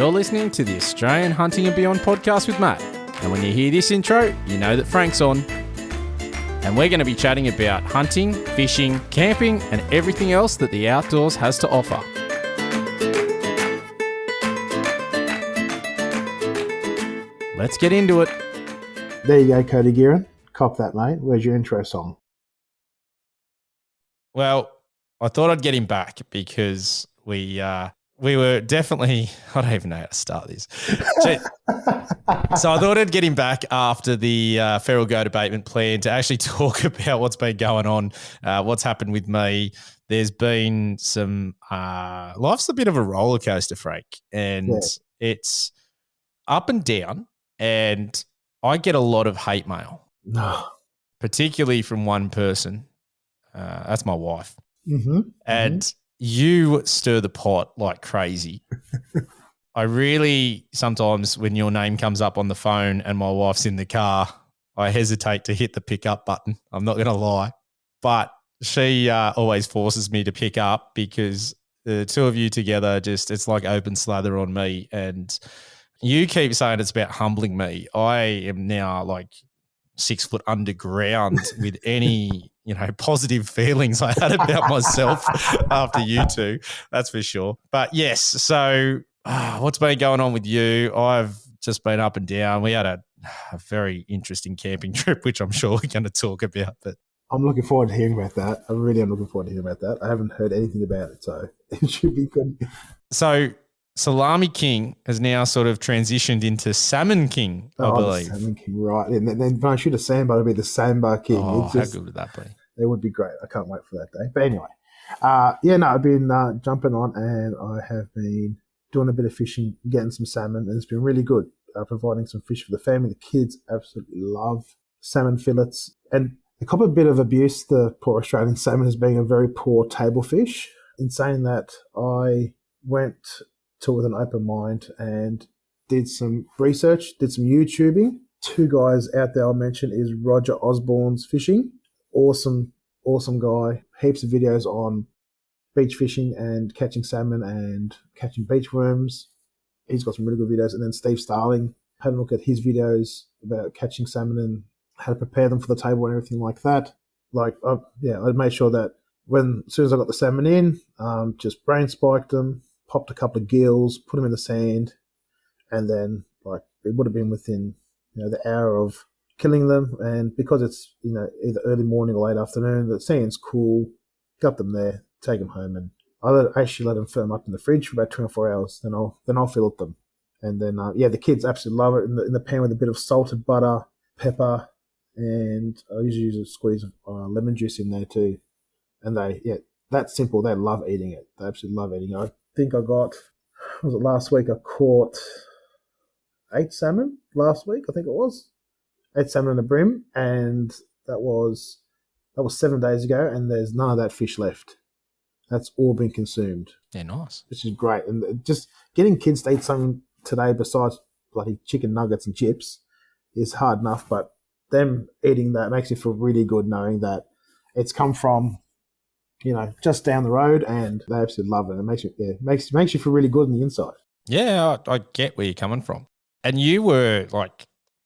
You're listening to the Australian Hunting and Beyond podcast with Matt. And when you hear this intro, you know that Frank's on. And we're going to be chatting about hunting, fishing, camping, and everything else that the outdoors has to offer. Let's get into it. There you go, Cody Gearin. Cop that, mate. Where's your intro song? Well, I thought I'd get him back because we were definitely, I don't even know how to start this. So I thought I'd get him back after the feral goat abatement plan to actually talk about what's been going on, what's happened with me. There's been some, life's a bit of a roller coaster, Frank, and it's up and down, and I get a lot of hate mail, particularly from one person. That's my wife. And you stir the pot like crazy. I really, sometimes when your name comes up on the phone and my wife's in the car, I hesitate to hit the pick up button. I'm not going to lie. But she always forces me to pick up because the two of you together, it's like open slather on me. And you keep saying it's about humbling me. I am now like 6 foot underground with any, positive feelings I had about myself after you two, that's for sure. But yes, so what's been going on with you? I've just been up and down. We had a very interesting camping trip, which I'm sure we're going to talk about. But I'm looking forward to hearing about that. I really am looking forward to hearing about that. I haven't heard anything about it, so it should be good. So Salami King has now sort of transitioned into Salmon King, I believe. Salmon King, right. And then when I shoot a Sambar, it'll be the Sambar King. Oh, how good would that be? It would be great. I can't wait for that day. But anyway, I've been jumping on and I have been doing a bit of fishing, getting some salmon, and it's been really good, providing some fish for the family. The kids absolutely love salmon fillets. And a couple of bit of abuse, the poor Australian salmon as being a very poor table fish. In saying that, I went to with an open mind and did some research, did some YouTubing. 2 guys out there I'll mention is Roger Osborne's Fishing. Awesome guy. Heaps of videos on beach fishing and catching salmon and catching beach worms. He's got some really good videos. And then Steve Starling, had a look at his videos about catching salmon and how to prepare them for the table and everything like that. I made sure that as soon as I got the salmon in, just brain spiked them, popped a couple of gills, put them in the sand, and then it would have been within the hour of killing them. And because it's either early morning or late afternoon, the sand's cool, got them there, take them home, and I actually let them firm up in the fridge for about 24 hours. Then I'll fillet them, and then the kids absolutely love it in the pan with a bit of salted butter, pepper, and I usually use a squeeze of lemon juice in there too. And that's simple. They love eating it. They absolutely love eating it. I think I got, was it last week? I caught 8 salmon last week. I think it was 8 salmon in a brim, and that was 7 days ago. And there's none of that fish left. That's all been consumed. Yeah, nice. Which is great. And just getting kids to eat something today besides bloody chicken nuggets and chips is hard enough. But them eating that makes you feel really good, knowing that it's come from just down the road, and they absolutely love it. It makes you feel really good on the inside. Yeah, I get where you're coming from. And you were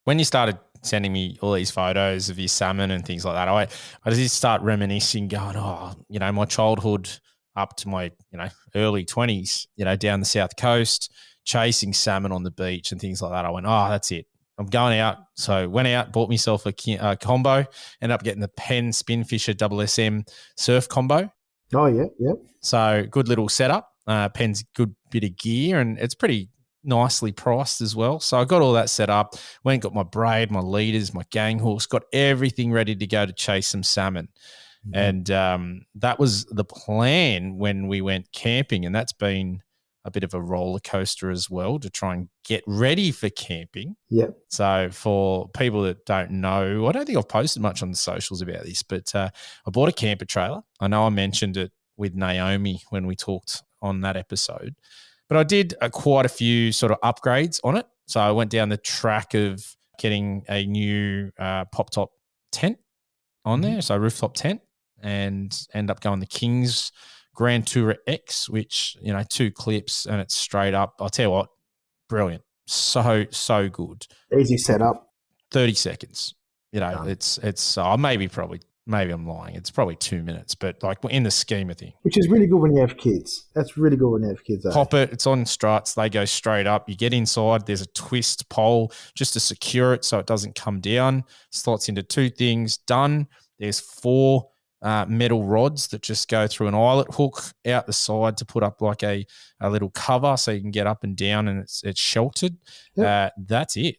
when you started sending me all these photos of your salmon and things like that, I just start reminiscing, going, my childhood up to my, early 20s, down the south coast, chasing salmon on the beach and things like that. I went, that's it. I'm going out. So went out, bought myself a combo, ended up getting the Penn Spinfisher WSM surf combo. Oh, yeah, yeah. So good little setup. Penn's good bit of gear, and it's pretty nicely priced as well. So I got all that set up, went and got my braid, my leaders, my gang hooks, got everything ready to go to chase some salmon. And that was the plan when we went camping, and that's been a bit of a roller coaster as well to try and get ready for camping. Yeah. So for people that don't know, I don't think I've posted much on the socials about this, but I bought a camper trailer. I know I mentioned it with Naomi when we talked on that episode, but I did quite a few sort of upgrades on it. So I went down the track of getting a new pop-top tent on there, so rooftop tent, and end up going the King's Grand Tourer X, which, 2 clips and it's straight up. I'll tell you what, brilliant. So good. Easy setup. 30 seconds. You know, Done. it's maybe I'm lying. It's probably 2 minutes, but like in the scheme of things. Which is really good when you have kids. That's really good when you have kids. Pop it. It's on struts. They go straight up. You get inside. There's a twist pole just to secure it so it doesn't come down. Slots into 2 things. Done. There's 4 metal rods that just go through an eyelet hook out the side to put up like a little cover so you can get up and down and it's sheltered. Yep. That's it.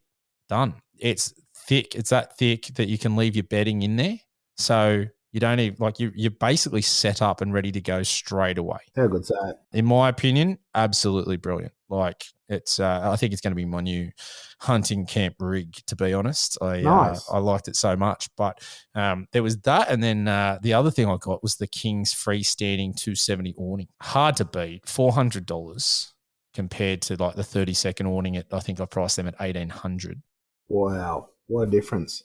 Done. It's thick. It's that thick that you can leave your bedding in there. So you don't even you're basically set up and ready to go straight away. How good's that? In my opinion, absolutely brilliant. Like it's, I think it's going to be my new hunting camp rig. To be honest, Nice. I liked it so much. But there was that, and then the other thing I got was the King's freestanding 270 awning. Hard to beat. $400 compared to like the 30-second awning. I think I priced them at $1,800. Wow, what a difference.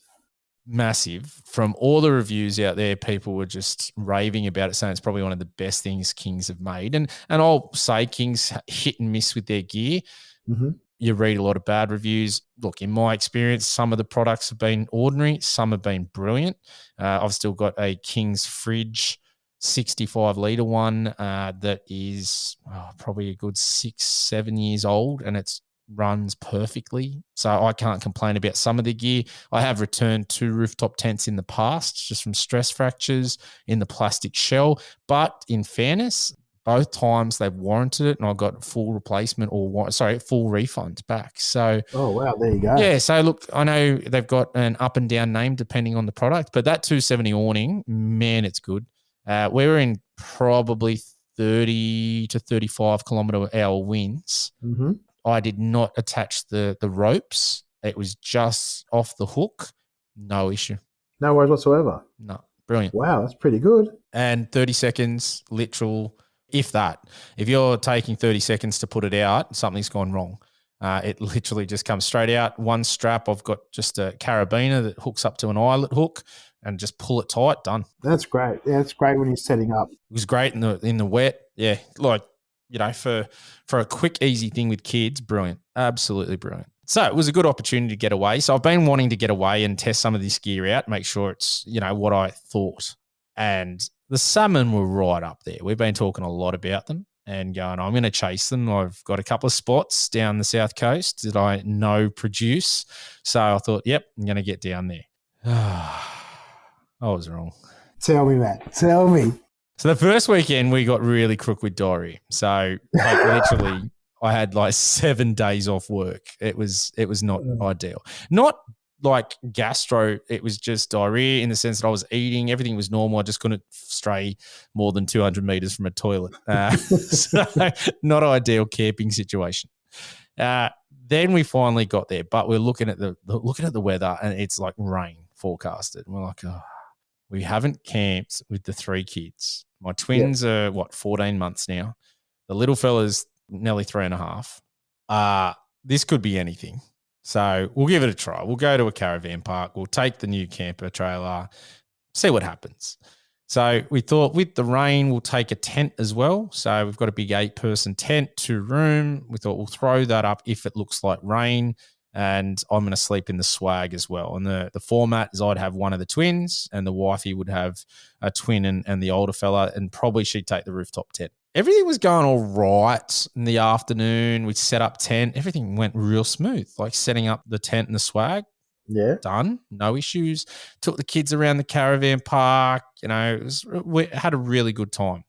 Massive. From all the reviews out there, people were just raving about it, saying it's probably one of the best things Kings have made. And I'll say Kings hit and miss with their gear. Mm-hmm. You read a lot of bad reviews. Look, in my experience, some of the products have been ordinary, some have been brilliant. I've still got a Kings fridge, 65-litre one that is probably a good 6-7 years old, and it's runs perfectly. So I can't complain about some of the gear. I have returned 2 rooftop tents in the past just from stress fractures in the plastic shell. But in fairness, both times they've warranted it and I got full replacement full refund back. So, oh, wow, there you go. Yeah. So look, I know they've got an up and down name depending on the product, but that 270 awning, man, it's good. We were in probably 30 to 35 kilometre-hour winds. Mm-hmm. I did not attach the ropes. It was just off the hook. No issue. No worries whatsoever. No. Brilliant. Wow, that's pretty good. And 30 seconds, literal, if that. If you're taking 30 seconds to put it out, something's gone wrong. It literally just comes straight out. One strap, I've got just a carabiner that hooks up to an eyelet hook and just pull it tight, done. That's great. Yeah, that's great when you're setting up. It was great in the wet. Yeah, like, you know, for a quick, easy thing with kids, brilliant. Absolutely brilliant. So it was a good opportunity to get away. So I've been wanting to get away and test some of this gear out, make sure it's, you know, what I thought. And the salmon were right up there. We've been talking a lot about them and going, I'm going to chase them. I've got a couple of spots down the south coast that I know produce. So I thought, yep, I'm going to get down there. I was wrong. Tell me, Matt. Tell me. So the first weekend we got really crook with diarrhea. So like literally I had like 7 days off work. It was not ideal. Not like gastro, it was just diarrhea in the sense that I was eating. Everything was normal. I just couldn't stray more than 200 meters from a toilet. So not ideal camping situation. Then we finally got there, but we're looking at the weather and it's like rain forecasted. And we're like, oh, we haven't camped with the 3 kids. My twins are 14 months now. The little fella's nearly 3.5. This could be anything. So we'll give it a try. We'll go to a caravan park. We'll take the new camper trailer, see what happens. So we thought with the rain, we'll take a tent as well. So we've got a big 8-person tent, 2-room. We thought we'll throw that up if it looks like rain. And I'm going to sleep in the swag as well. And the format is I'd have one of the twins and the wifey would have a twin and the older fella, and probably she'd take the rooftop tent. Everything was going all right in the afternoon. We set up tent. Everything went real smooth, like setting up the tent and the swag. Yeah. Done. No issues. Took the kids around the caravan park. You know, we had a really good time.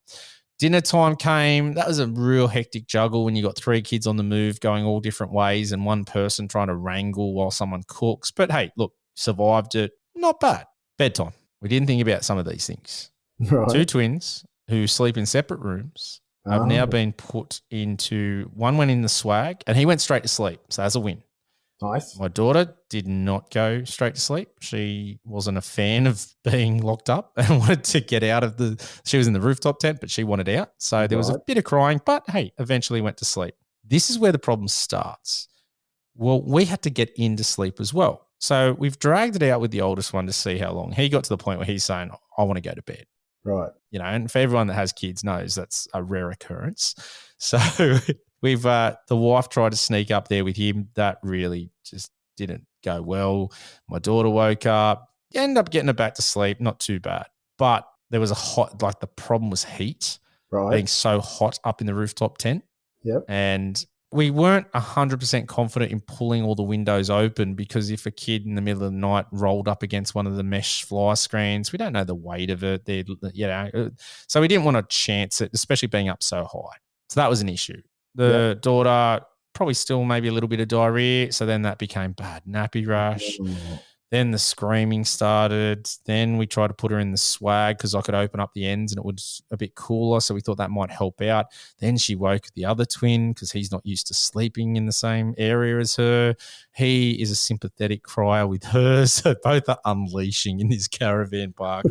Dinner time came. That was a real hectic juggle when you got 3 kids on the move going all different ways and one person trying to wrangle while someone cooks. But hey, look, survived it. Not bad. Bedtime. We didn't think about some of these things. Right. 2 twins who sleep in separate rooms have now been put into, one went in the swag and he went straight to sleep. So that's a win. Nice. My daughter did not go straight to sleep. She wasn't a fan of being locked up and wanted to get out of she was in the rooftop tent, but she wanted out. So there was a bit of crying, but hey, eventually went to sleep. This is where the problem starts. Well, we had to get into sleep as well. So we've dragged it out with the oldest one to see how long. He got to the point where he's saying, I want to go to bed. Right. You know, and for everyone that has kids knows that's a rare occurrence. So We've the wife tried to sneak up there with him. That really just didn't go well. My daughter woke up, ended up getting her back to sleep. Not too bad, but there was the problem was heat, Right. being so hot up in the rooftop tent. Yep. And we weren't 100% confident in pulling all the windows open because if a kid in the middle of the night rolled up against one of the mesh fly screens, we don't know the weight of it. So we didn't want to chance it, especially being up so high. So that was an issue. The daughter probably still maybe a little bit of diarrhea. So then that became bad nappy rash. Then the screaming started. Then we tried to put her in the swag because I could open up the ends and it was a bit cooler. So we thought that might help out. Then she woke the other twin because he's not used to sleeping in the same area as her. He is a sympathetic crier with her. So both are unleashing in this caravan park.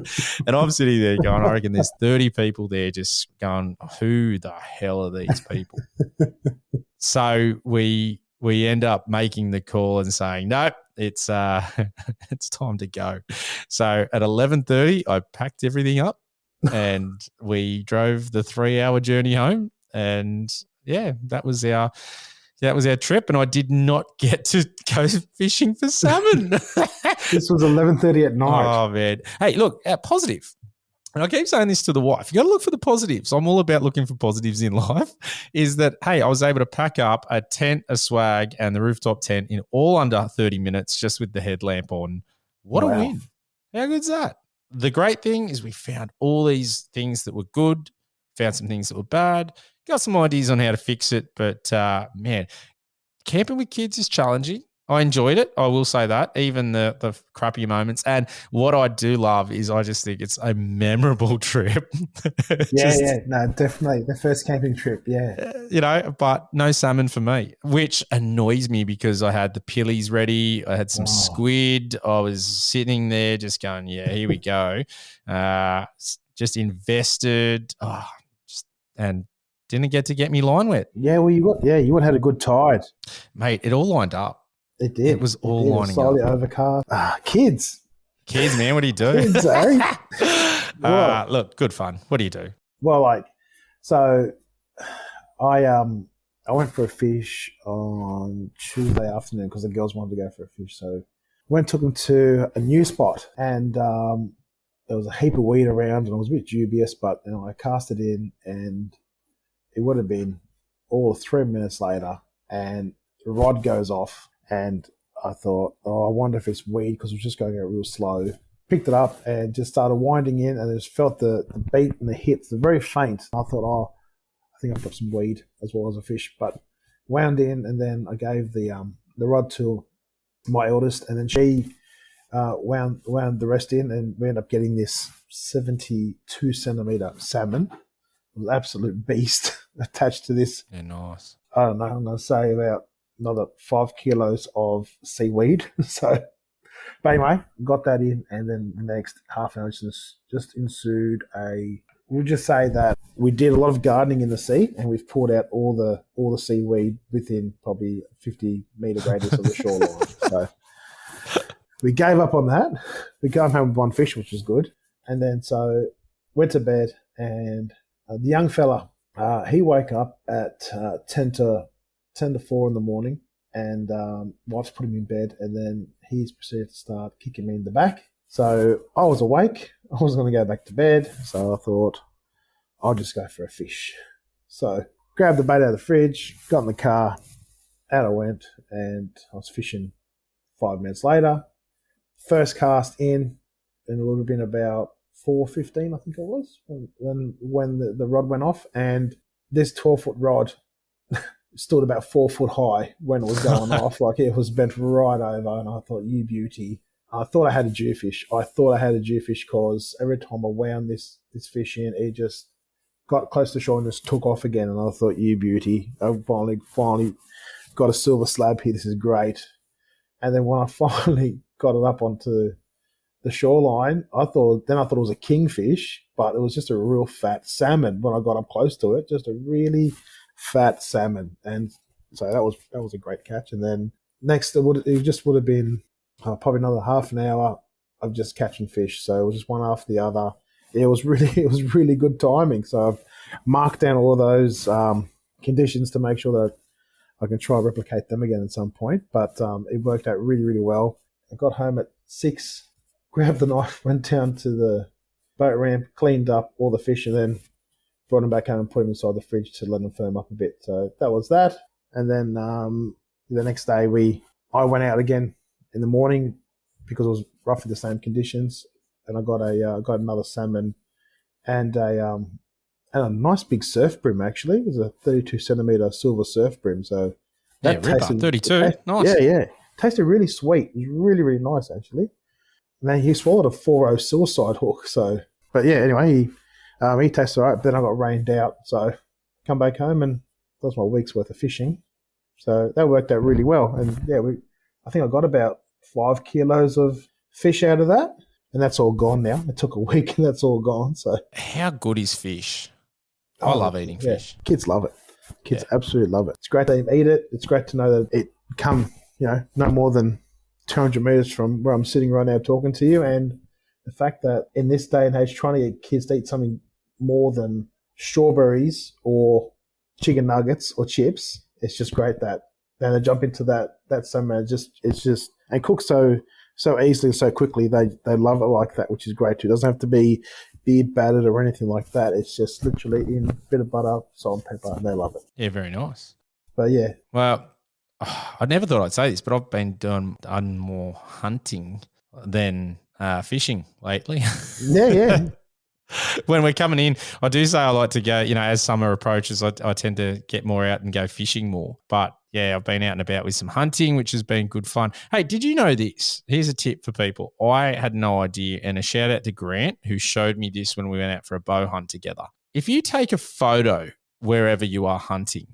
And I'm sitting there going, I reckon there's 30 people there just going, who the hell are these people? So we end up making the call and saying, no, it's it's time to go. So at 11:30, I packed everything up and we drove the 3-hour journey home. And yeah, that was our trip. And I did not get to go fishing for salmon. This was 11:30 at night. Oh man! Hey, look, positive. And I keep saying this to the wife. You got to look for the positives. I'm all about looking for positives in life. Is that, hey, I was able to pack up a tent, a swag, and the rooftop tent in all under 30 minutes just with the headlamp on. What a win. How good's that? The great thing is we found all these things that were good, found some things that were bad, got some ideas on how to fix it. But, man, camping with kids is challenging. I enjoyed it. I will say that, even the crappy moments. And what I do love is I just think it's a memorable trip. No, definitely. The first camping trip, but no salmon for me, which annoys me because I had the pillies ready. I had some squid. I was sitting there just going, yeah, here we go. Just invested and didn't get to get me line wet. Yeah, well, you had a good tide. Mate, it all lined up. It did. It was all lining slightly up. Overcast. Kids, man, what do you do? Kids, eh? Look, good fun. What do you do? Well, I went for a fish on Tuesday afternoon because the girls wanted to go for a fish. So took them to a new spot, and there was a heap of weed around, and I was a bit dubious, but I cast it in, and it would have been all 3 minutes later, and the rod goes off. And I thought, I wonder if it's weed because it was just going out real slow. Picked it up and just started winding in, and I just felt the beat and the hits. They're very faint. I thought, I think I've got some weed as well as a fish. But wound in, and then I gave the rod to my eldest, and then she wound the rest in, and we ended up getting this 72 centimeter salmon. It was an absolute beast attached to this. Yeah, nice. I don't know. I'm going to say about another 5 kilos of seaweed. So, but anyway, got that in, and then the next half an hour just ensued we'll just say that we did a lot of gardening in the sea, and we've poured out all the seaweed within probably 50-meter radius of the shoreline. So we gave up on that. We came home with one fish, which was good, and then so went to bed, and the young fella, he woke up at 10 to 4 in the morning, and wife's put him in bed, and then he's proceeded to start kicking me in the back. So I was awake. I was going to go back to bed, so I thought I'll just go for a fish. So grabbed the bait out of the fridge, got in the car, out I went, and I was fishing 5 minutes later. First cast in, and it would have been about 4:15, I think it was, when the rod went off, and this 12-foot rod stood about 4 foot high when it was going off. Like, it was bent right over, and I thought, you beauty. I thought I had a jewfish. Because every time I wound this fish in, it just got close to shore and just took off again. And I thought, you beauty. I finally got a silver slab here. This is great. And then when I finally got it up onto the shoreline, I thought it was a kingfish, but it was just a real fat salmon when I got up close to it. Just a really fat salmon. And so that was a great catch. And then next it would have been probably another half an hour of just catching fish. So it was just one after the other. It was really good timing. So I've marked down all of those conditions to make sure that I can try and replicate them again at some point. But it worked out really, really well. I got home at 6, grabbed the knife, went down to the boat ramp, cleaned up all the fish, and then brought them back home and put them inside the fridge to let them firm up a bit. So that was that. And then the next day I went out again in the morning because it was roughly the same conditions, and I got another salmon and a nice big surf brim. Actually, it was a 32 centimeter silver surf brim. So that tasted 32, nice. Yeah, tasted really sweet. It was really, really nice actually. And then he swallowed a 4.0 suicide hook. So, but yeah, anyway, he tasted all right. But then I got rained out, so come back home and that was my week's worth of fishing. So that worked out really well. And yeah, I think I got about 5 kilos of fish out of that, and that's all gone now. It took a week, and that's all gone. So how good is fish? I love eating fish. Kids love it. Kids absolutely love it. It's great they eat it. It's great to know that it come, no more than 200 meters from where I'm sitting right now talking to you. And the fact that in this day and age, trying to get kids to eat something more than strawberries or chicken nuggets or chips, it's just great that they jump into that salmon. It's just and cooked so easily and so quickly. They love it like that, which is great too. It doesn't have to be battered or anything like that. It's just literally in a bit of butter, salt and pepper, and they love it. Yeah, very nice. But yeah. Well, I never thought I'd say this, but I've been doing more hunting than fishing lately. Yeah. When we're coming in, I do say I like to go, as summer approaches, I tend to get more out and go fishing more. But yeah, I've been out and about with some hunting, which has been good fun. Hey, did you know this? Here's a tip for people. I had no idea, and a shout out to Grant, who showed me this when we went out for a bow hunt together. If you take a photo wherever you are hunting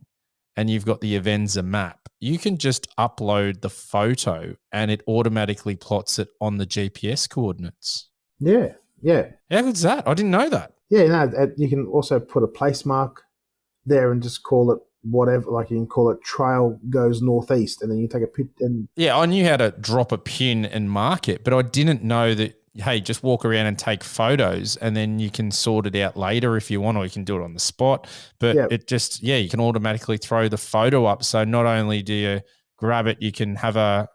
and you've got the Avenza map, you can just upload the photo and it automatically plots it on the GPS coordinates. Yeah. How good's that? I didn't know that. Yeah, you can also put a place mark there and just call it whatever. Like you can call it trail goes northeast, and then you take a pit. And yeah, I knew how to drop a pin and mark it, but I didn't know that. Hey, just walk around and take photos, and then you can sort it out later if you want, or you can do it on the spot. But it just you can automatically throw the photo up. So not only do you grab it, you can have an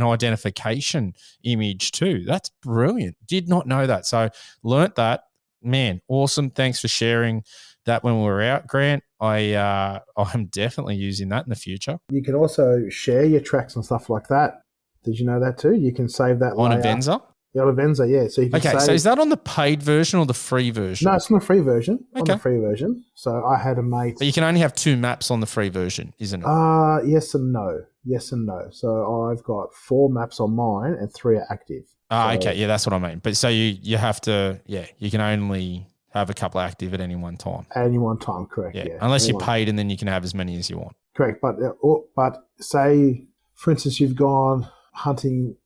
identification image too. That's brilliant. Did not know that. So learnt that. Man, awesome. Thanks for sharing that when we were out, Grant. I'm definitely using that in the future. You can also share your tracks and stuff like that. Did you know that too? You can save that on Avenza? Yeah, on Avenza, yeah. So you can so is that on the paid version or the free version? No, it's on the free version. Okay. On the free version. So I had a mate. But you can only have 2 maps on the free version, isn't it? Yes and no. Yes and no. So I've got 4 maps on mine and 3 are active. Okay. Yeah, that's what I mean. But so you have to, you can only have a couple active at any one time. At any one time, correct. Yeah. Unless you're paid, and then you can have as many as you want. Correct. But say, for instance, you've gone hunting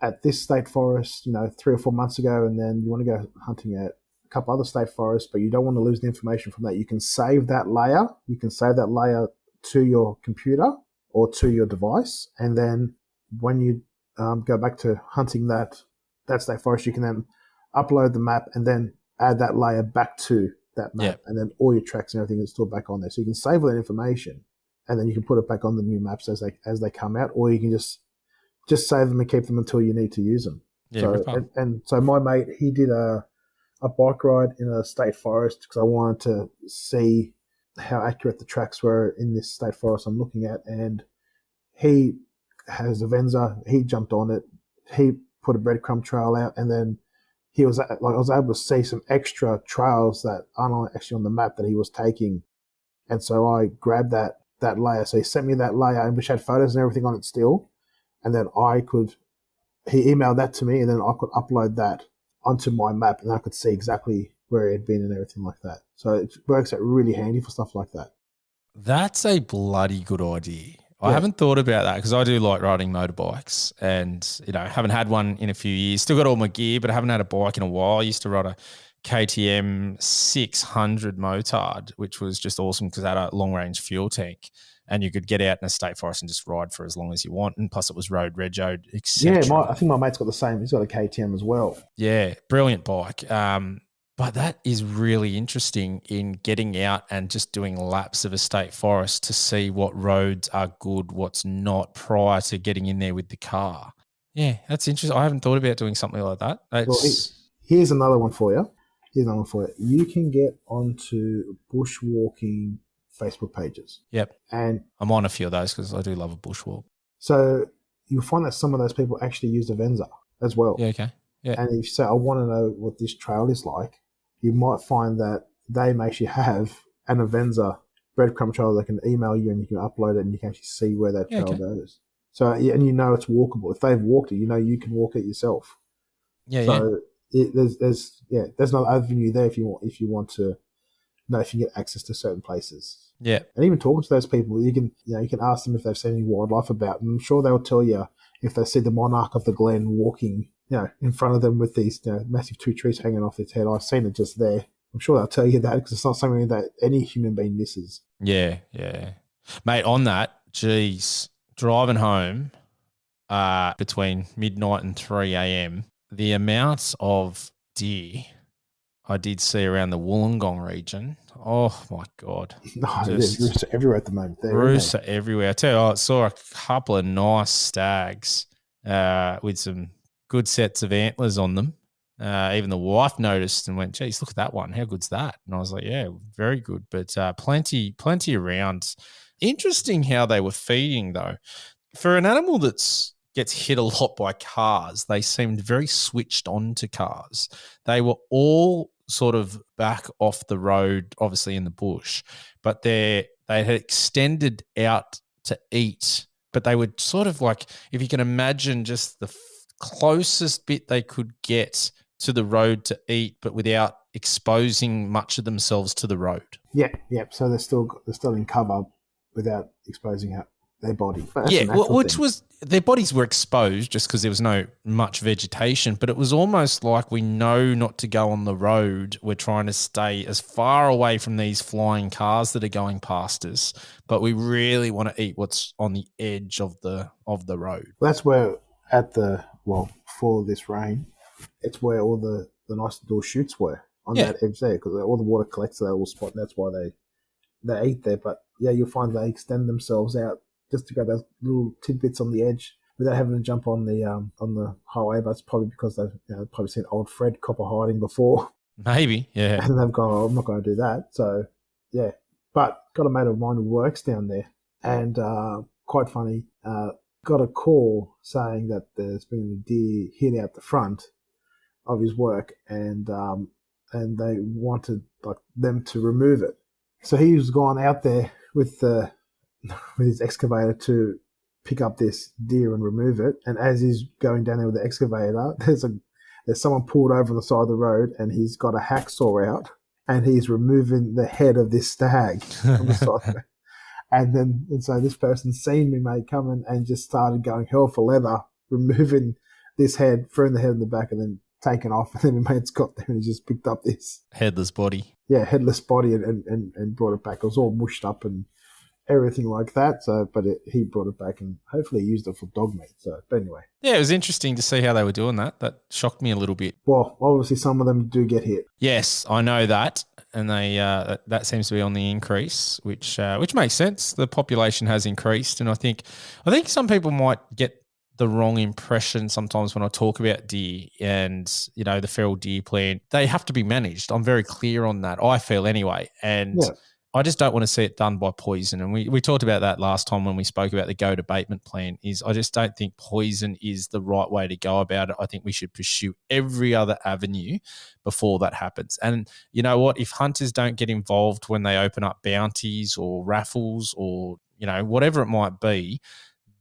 at this state forest, 3 or 4 months ago, and then you want to go hunting at a couple other state forests, but you don't want to lose the information from that. You can save that layer. You can save that layer to your computer or to your device, and then when you go back to hunting that state forest, you can then upload the map and then add that layer back to that map, and then all your tracks and everything is still back on there. So you can save all that information, and then you can put it back on the new maps as they come out, or you can just save them and keep them until you need to use them. Yeah, so my mate, he did a bike ride in a state forest because I wanted to see how accurate the tracks were in this state forest I'm looking at, and he has Avenza. He jumped on it. He put a breadcrumb trail out, and then I was able to see some extra trails that aren't actually on the map that he was taking, and so I grabbed that layer. So he sent me that layer, and which had photos and everything on it still, and then he emailed that to me, and then I could upload that onto my map, and I could see exactly where it had been and everything like that. So it works out really handy for stuff like that. That's a bloody good idea. I haven't thought about that because I do like riding motorbikes, and haven't had one in a few years. Still got all my gear, but I haven't had a bike in a while. I used to ride a KTM 600 motard, which was just awesome because it had a long range fuel tank, and you could get out in a state forest and just ride for as long as you want. And plus, it was road regoed, etc. Yeah, I think my mate's got the same. He's got a KTM as well. Yeah, brilliant bike. But that is really interesting in getting out and just doing laps of a state forest to see what roads are good, what's not, prior to getting in there with the car. Yeah, that's interesting. I haven't thought about doing something like that. Well, here's another one for you. You can get onto bushwalking Facebook pages. Yep. And I'm on a few of those because I do love a bushwalk. So you'll find that some of those people actually use a Venza as well. Yeah, okay. Yeah. And if you say, I want to know what this trail is like, you might find that they may actually have an Avenza breadcrumb trail that can email you and you can upload it and you can actually see where that trail goes. So, and you know it's walkable. If they've walked it, you know you can walk it yourself. Yeah, so there's another avenue there if you want to know if you get access to certain places. Yeah. And even talking to those people, you can ask them if they've seen any wildlife about them. I'm sure they'll tell you if they see the monarch of the glen walking, in front of them with these massive 2 trees hanging off its head. I've seen it just there. I'm sure they'll tell you that because it's not something that any human being misses. Yeah, yeah. Mate, on that, geez, driving home between midnight and 3 a.m., the amount of deer I did see around the Wollongong region, oh my God. There's roosts everywhere at the moment. Roosts are everywhere. I tell you, I saw a couple of nice stags with some good sets of antlers on them. Even the wife noticed and went, geez, look at that one. How good's that? And I was like, yeah, very good. But plenty around. Interesting how they were feeding, though. For an animal that's gets hit a lot by cars, they seemed very switched on to cars. They were all sort of back off the road, obviously in the bush, but they had extended out to eat, but they would sort of like, if you can imagine, just the closest bit they could get to the road to eat, but without exposing much of themselves to the road. Yeah. So they're still in cover without exposing their body. Yeah, which was, their bodies were exposed just because there was no much vegetation, but it was almost like we know not to go on the road. We're trying to stay as far away from these flying cars that are going past us, but we really want to eat what's on the edge of the road. That's where for this rain, it's where all the nice little shoots were on that edge there, because all the water collects at that little spot, and that's why they eat there. But yeah, you'll find they extend themselves out just to grab those little tidbits on the edge without having to jump on the highway. But it's probably because they've probably seen old Fred copper hiding before. Maybe, yeah. And they've gone, I'm not going to do that. So yeah, but got a mate of mine who works down there, and quite funny. Got a call saying that there's been a deer hit out the front of his work, and they wanted them to remove it. So he's gone out there with his excavator to pick up this deer and remove it. And as he's going down there with the excavator, there's someone pulled over on the side of the road, and he's got a hacksaw out, and he's removing the head of this stag on the side. And so this person seen me, mate, coming and just started going hell for leather, removing this head, throwing the head in the back, and then taking off. And then my mate's got there and he just picked up this headless body. Yeah, headless body and brought it back. It was all mushed up and everything like that. So, but he brought it back and hopefully used it for dog meat. So, but anyway. Yeah, it was interesting to see how they were doing that. That shocked me a little bit. Well, obviously some of them do get hit. Yes, I know that. And they that seems to be on the increase, which makes sense. The population has increased, and I think some people might get the wrong impression sometimes when I talk about deer and the feral deer plant. They have to be managed. I'm very clear on that. I feel anyway, and I just don't want to see it done by poison. And we talked about that last time when we spoke about the goat abatement plan. I just don't think poison is the right way to go about it. I think we should pursue every other avenue before that happens. And you know what? If hunters don't get involved when they open up bounties or raffles or whatever it might be,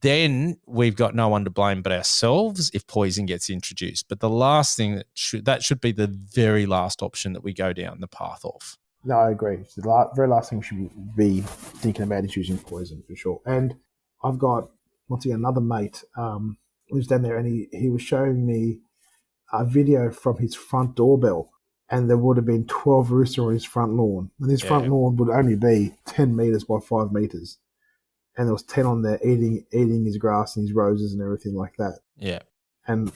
then we've got no one to blame but ourselves if poison gets introduced. But the last thing that should be the very last option that we go down the path of. No, I agree. It's the very last thing we should be thinking about is using poison for sure. And I've got, once again, another mate who's down there, and he was showing me a video from his front doorbell, and there would have been 12 roosters on his front lawn. And his front lawn would only be 10 meters by 5 meters. And there was 10 on there eating his grass and his roses and everything like that. Yeah. And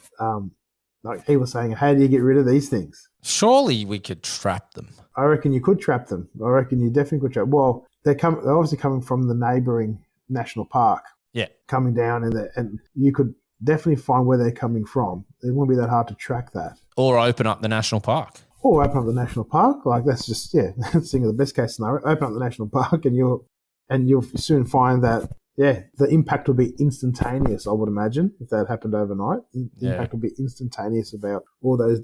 Like he was saying, how do you get rid of these things? Surely we could trap them. I reckon you could trap them. I reckon you definitely could trap. Well, they're obviously coming from the neighbouring national park. Yeah. Coming down, and you could definitely find where they're coming from. It wouldn't be that hard to track that. Or open up the national park. Or open up the national park. Like that's just thinking of the best case scenario. Open up the national park, and you'll soon find that the impact will be instantaneous. I would imagine if that happened overnight, the impact will be instantaneous. About all those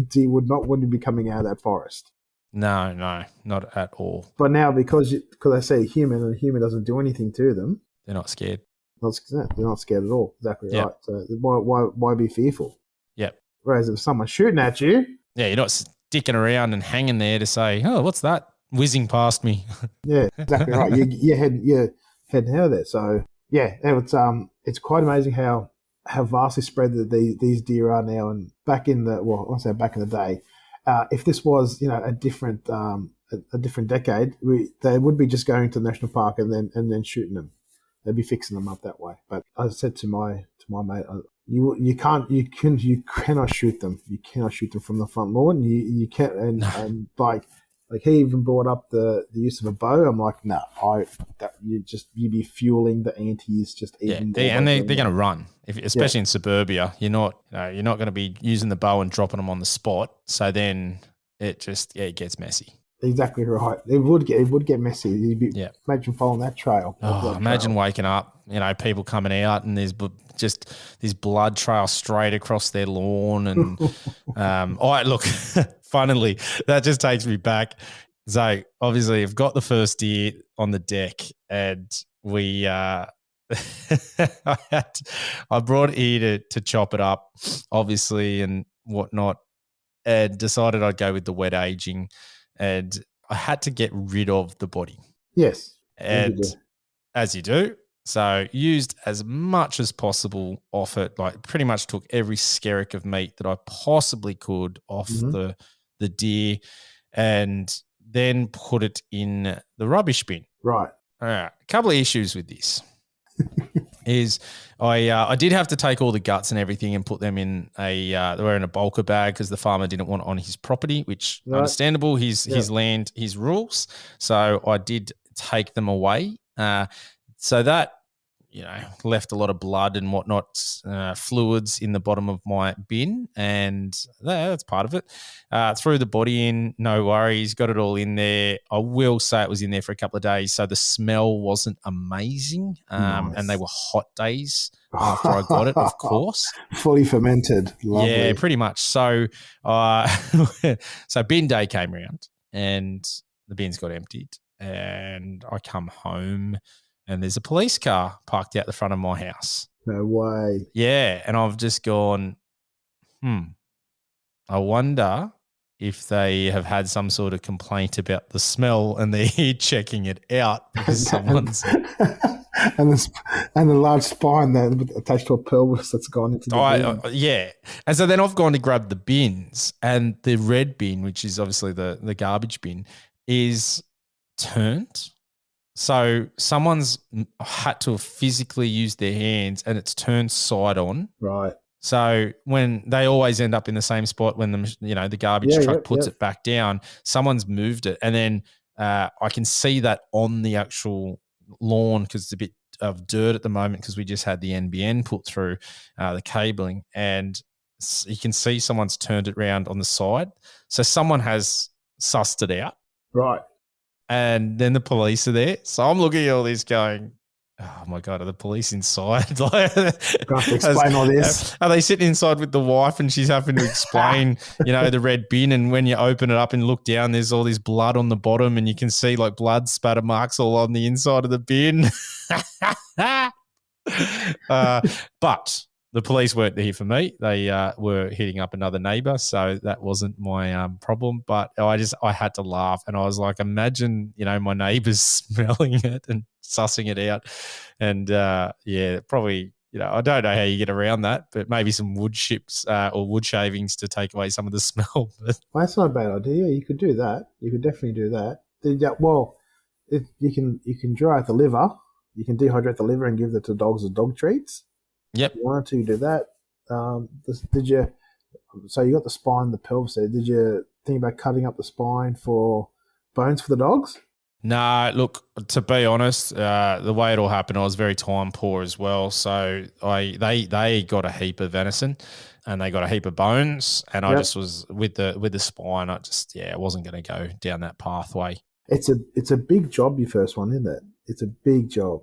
deer wouldn't be coming out of that forest. No, not at all. But now because they see a human and a human doesn't do anything to them, they're not scared. They're not scared at all. Exactly right. So why be fearful? Yep. Whereas if someone's shooting at you, you're not sticking around and hanging there to say, "Oh, what's that whizzing past me?" Yeah, exactly right. You're heading out of there. So it's quite amazing how vastly spread these deer are now. And back in the day, if this was a different decade, they would be just going to the national park and then shooting them. They'd be fixing them up that way. But I said to my mate, you cannot shoot them. You cannot shoot them from the front lawn. You can't and like he even brought up the use of a bow. I'm like, no, you'd be fueling the antis just even. Yeah, and they're going to run, especially in suburbia. You're not going to be using the bow and dropping them on the spot. So then it just it gets messy. Exactly right. It would get messy. You'd be imagine following that trail. Imagine waking up, people coming out and there's just this blood trail straight across their lawn. And look, funnily, that just takes me back. So obviously, I've got the first deer on the deck, and we I brought it here to chop it up, obviously, and whatnot, and decided I'd go with the wet aging. And I had to get rid of the body. Yes. And as you do. So used as much as possible off it, like pretty much took every skerrick of meat that I possibly could off the deer, and then put it in the rubbish bin. Right. All right. A couple of issues with this. Is I did have to take all the guts and everything and put them in they were in a bulker bag because the farmer didn't want it on his property, which understandable. His land, his rules. So I did take them away. So that left a lot of blood and whatnot, fluids in the bottom of my bin, and that's part of it. Threw the body in, no worries, got it all in there. I will say it was in there for a couple of days, so the smell wasn't amazing, nice. And they were hot days after I got it, of course. Fully fermented. Lovely. Yeah, pretty much. So, so bin day came around, and the bins got emptied, and I come home, and there's a police car parked out the front of my house. No way. Yeah, and I've just gone, I wonder if they have had some sort of complaint about the smell and they're here checking it out because someone's... and the large spine that attached to a pelvis that's gone into the bin. Yeah. And so then I've gone to grab the bins, and the red bin, which is obviously the garbage bin, is turned. So someone's had to have physically used their hands, and it's turned side on. Right. So when they always end up in the same spot when the garbage truck puts it back down, someone's moved it. And then I can see that on the actual lawn because it's a bit of dirt at the moment because we just had the NBN put through the cabling, and you can see someone's turned it around on the side. So someone has sussed it out. Right. And then the police are there. So I'm looking at all this going, oh, my God, are the police inside? Got to explain all this. Are they sitting inside with the wife and she's having to explain, the red bin, and when you open it up and look down, there's all this blood on the bottom and you can see like blood spatter marks all on the inside of the bin. But the police weren't here for me. They were hitting up another neighbour, so that wasn't my problem. But I had to laugh, and I was like, imagine, my neighbours smelling it and sussing it out, and probably, I don't know how you get around that, but maybe some wood chips or wood shavings to take away some of the smell. Well, that's not a bad idea. You could do that. You could definitely do that. You can dry out the liver. You can dehydrate the liver and give it to dogs as dog treats. Yep. If you wanted to do that. So you got the spine, the pelvis there. Did you think about cutting up the spine for bones for the dogs? No, look, to be honest, the way it all happened, I was very time poor as well. So they got a heap of venison and they got a heap of bones, and I just was with the spine. I wasn't going to go down that pathway. It's a big job, your first one, isn't it? It's a big job.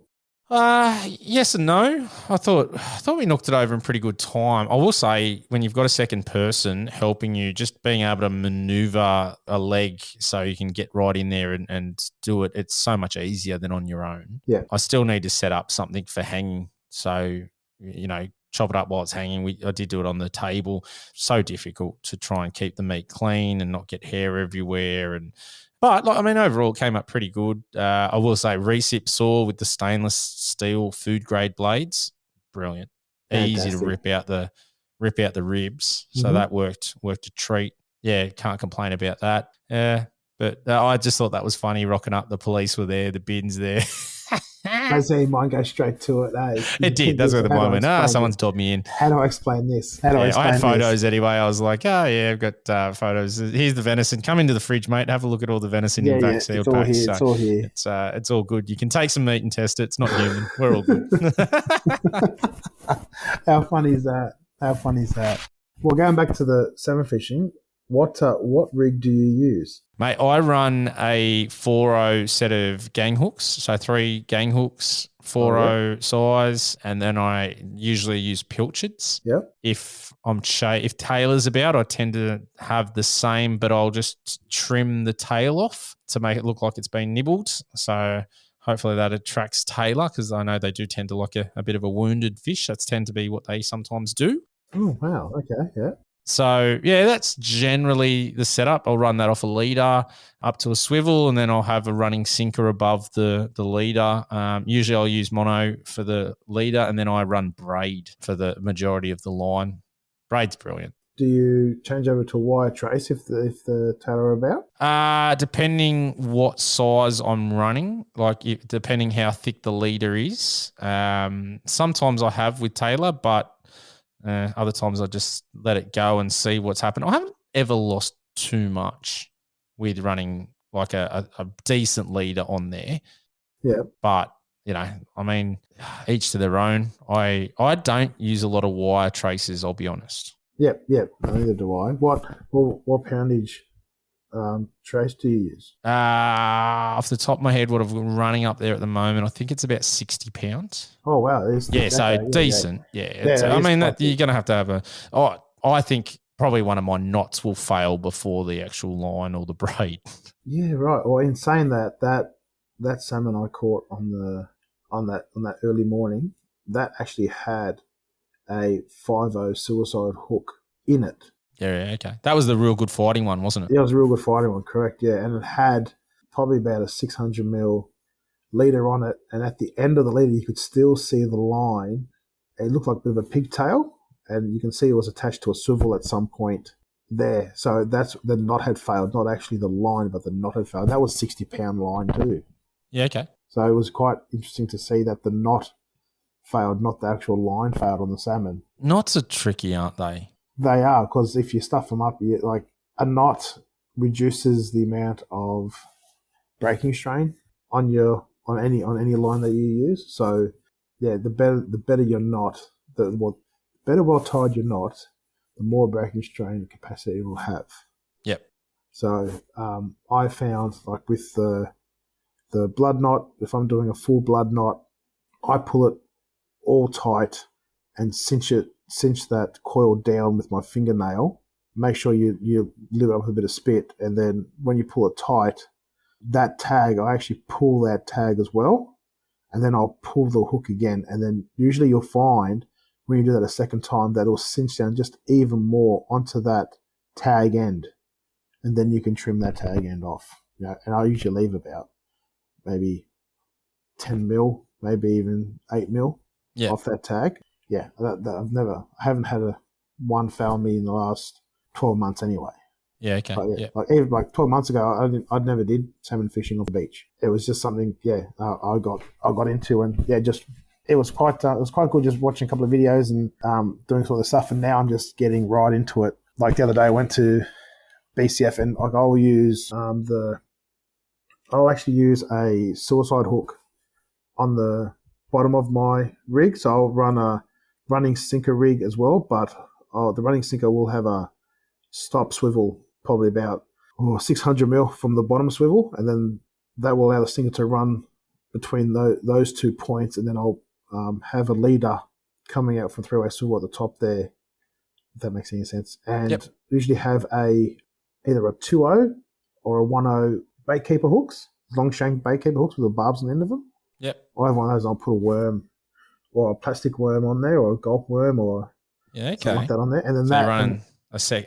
Yes and no. I thought we knocked it over in pretty good time. I will say, when you've got a second person helping you, just being able to maneuver a leg so you can get right in there and do it, it's so much easier than on your own. Yeah. I still need to set up something for hanging. So, chop it up while it's hanging. I did do it on the table. So difficult to try and keep the meat clean and not get hair everywhere. But overall, it came up pretty good. I will say, recip saw with the stainless steel food grade blades, brilliant. Fantastic. Easy to rip out the ribs. So that worked a treat. Yeah, can't complain about that. But I just thought that was funny. Rocking up, the police were there, the bins there. I see mine go straight to it. It did. That's where the mind went. Someone's dobbed me in. How do I explain this? I had photos anyway. I was like, I've got photos. Here's the venison. Come into the fridge, mate. Have a look at all the venison in back sealed packs. It's all here. It's all good. You can take some meat and test it. It's not human. We're all good. How funny is that? Well, going back to the salmon fishing, what rig do you use? Mate, I run a 4.0 set of gang hooks. So 3 gang hooks, 4.0 size, and then I usually use pilchards. Yep. If Taylor's about, I tend to have the same, but I'll just trim the tail off to make it look like it's been nibbled. So hopefully that attracts Taylor, because I know they do tend to like a bit of a wounded fish. That's tend to be what they sometimes do. Oh, wow. Okay, yeah. So, that's generally the setup. I'll run that off a leader up to a swivel, and then I'll have a running sinker above the leader. Usually I'll use mono for the leader, and then I run braid for the majority of the line. Braid's brilliant. Do you change over to a wire trace if the tail are about? Depending what size I'm running, depending how thick the leader is. Sometimes I have with Taylor, but other times I just let it go and see what's happened. I haven't ever lost too much with running like a decent leader on there. Yeah. But, each to their own. I don't use a lot of wire traces, I'll be honest. Yep. Neither do I. What poundage trace do you use? Off the top of my head, what I've been running up there at the moment, I think it's about 60 pounds. Oh, wow. Decent. Yeah. You're going to have I think probably one of my knots will fail before the actual line or the braid. Yeah, right. Well, in saying that salmon I caught on that early morning, that actually had a 5.0 suicide hook in it. Yeah, okay. That was the real good fighting one, wasn't it? Yeah, it was a real good fighting one, correct, yeah. And it had probably about a 600 mil leader on it, and at the end of the leader you could still see the line. It looked like a bit of a pigtail, and you can see it was attached to a swivel at some point there. So that's the knot had failed, not actually the line, but the knot had failed. That was 60-pound line too. Yeah, okay. So it was quite interesting to see that the knot failed, not the actual line failed on the salmon. Knots are tricky, aren't they? They are, because if you stuff them up, a knot reduces the amount of breaking strain on any line that you use. So yeah, the better your knot, the better well tied your knot, the more breaking strain capacity it will have. Yep. So I found, like with the blood knot, if I'm doing a full blood knot, I pull it all tight and cinch that coil down with my fingernail. Make sure you live it up with a bit of spit, and then when you pull it tight, that tag, I actually pull that tag as well, and then I'll pull the hook again, and then usually you'll find when you do that a second time that it'll cinch down just even more onto that tag end, and then you can trim that tag end off. And I usually leave about maybe 10 mil, maybe even 8 mil off that tag. Yeah, I haven't had one foul me in the last 12 months anyway. Yeah, okay. But even 12 months ago, I never did salmon fishing on the beach. It was just something, I got into, and just it was quite good just watching a couple of videos and doing sort of stuff. And now I'm just getting right into it. Like the other day, I went to BCF and like I'll actually use a suicide hook on the bottom of my rig. So I'll run a running sinker rig as well, but the running sinker will have a stop swivel, probably about 600 mil from the bottom swivel, and then that will allow the sinker to run between those 2 points, and then I'll have a leader coming out from three-way swivel at the top there, if that makes any sense. And usually have either a 2.0 or a 1.0 bait keeper hooks, long shank bait keeper hooks with the barbs on the end of them. Yep. I have one of those. I'll put a worm or a plastic worm on there, or a gulp worm, or something like that on there, and then so you're running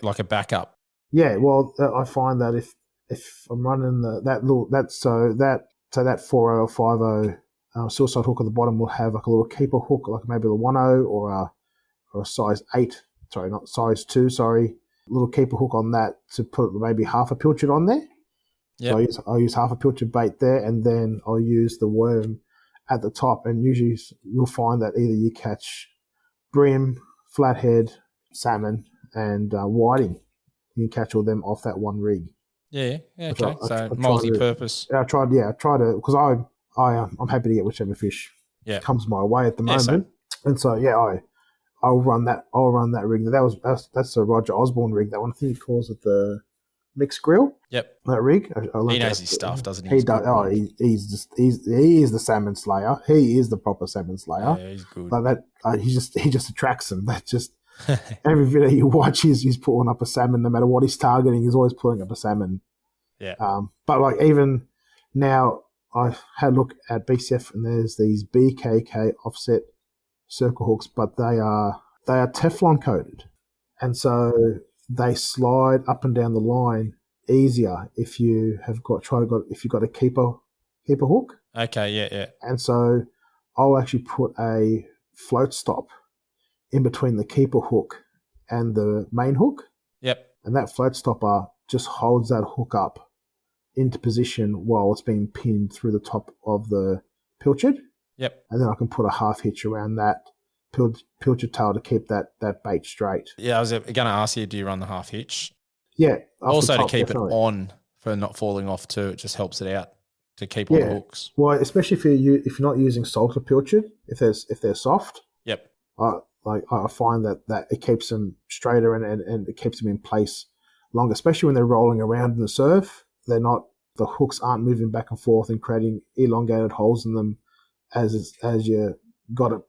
like a backup. Yeah, well, I find that if I'm running that 4.0 or 5.0 suicide hook at the bottom will have like a little keeper hook, like maybe a 1.0 or a size 8. Sorry, not size 2. Sorry, little keeper hook on that to put maybe half a pilchard on there. Yep. So I'll use half a pilchard bait there, and then I'll use the worm at the top. And usually you'll find that either you catch bream, flathead, salmon, and whiting. You can catch all them off that one rig. Yeah, okay. So multi-purpose. I try to, because I'm happy to get whichever fish comes my way at the moment. And so I'll run that rig. That's a Roger Osborne rig. That one, I think he calls it the mixed grill. Yep. That rig. He knows his stuff, doesn't he? He does. Oh, he is the salmon slayer. He is the proper salmon slayer. Yeah, he's good. Like that, he just attracts them. That just every video you watch, he's pulling up a salmon. No matter what he's targeting, he's always pulling up a salmon. Yeah. But like even now, I've had a look at BCF, and there's these BKK offset circle hooks, but they are Teflon coated, and so they slide up and down the line easier if you have got a keeper hook. Okay, yeah. And so I'll actually put a float stop in between the keeper hook and the main hook. Yep. And that float stopper just holds that hook up into position while it's being pinned through the top of the pilchard. Yep. And then I can put a half hitch around that pilchard tail to keep that bait straight. Yeah, I was going to ask you, do you run the half hitch? Yeah. Also top, to keep definitely. it on for not falling off too. It just helps it out to keep all the hooks. Well, especially if you're not using salter pilchard, if they're soft. Yep. I find that it keeps them straighter and it keeps them in place longer, especially when they're rolling around in the surf. The hooks aren't moving back and forth and creating elongated holes in them as you got it,